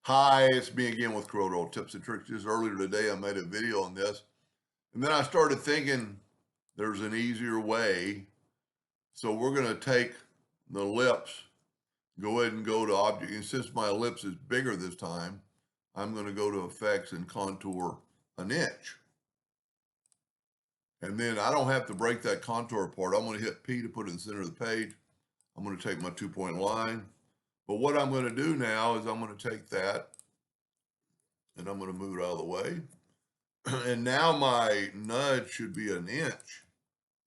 Hi, it's me again with Corel tips and tricks. Just earlier today, I made a video on this, and then I started thinking there's an easier way. So we're going to take the ellipse, go ahead and go to object. And since my ellipse is bigger this time, I'm going to go to effects and contour an inch. And then I don't have to break that contour apart. I'm going to hit P to put it in the center of the page. I'm going to take my 2-point line. But what I'm going to do now is I'm going to take that and I'm going to move it out of the way. And now my nudge should be an inch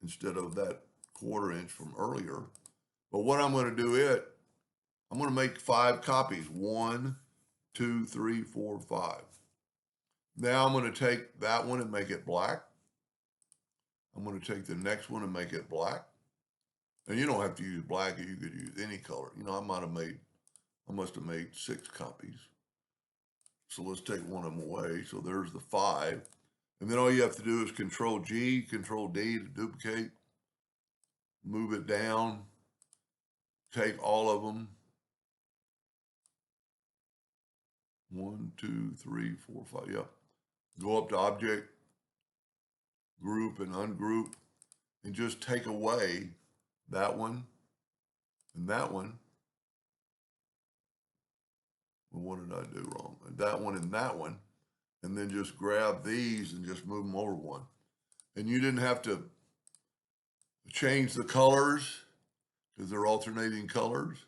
instead of that 1/4 inch from earlier. But what I'm going to do I'm going to make 5 copies. 1, 2, 3, 4, 5. Now I'm going to take that one and make it black. I'm going to take the next one and make it black. And you don't have to use black, you could use any color. You know, I must have made 6 copies. So let's take one of them away. So there's the 5. And then all you have to do is Control G, Control D to duplicate, move it down, take all of them. 1, 2, 3, 4, 5. Yep. Go up to Object, Group, and Ungroup, and just take away that one and that one. Well, what did I do wrong? That one and that one. And then just grab these and just move them over one. And you didn't have to change the colors because they're alternating colors.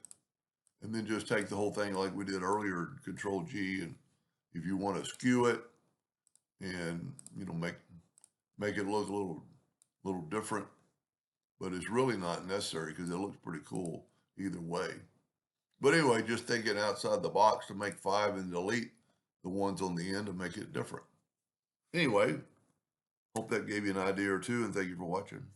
And then just take the whole thing like we did earlier, Control G, and if you want to skew it and make it look a little different, but it's really not necessary because it looks pretty cool either way. But anyway, just thinking outside the box to make 5 and delete the ones on the end to make it different. Anyway, hope that gave you an idea or two, and thank you for watching.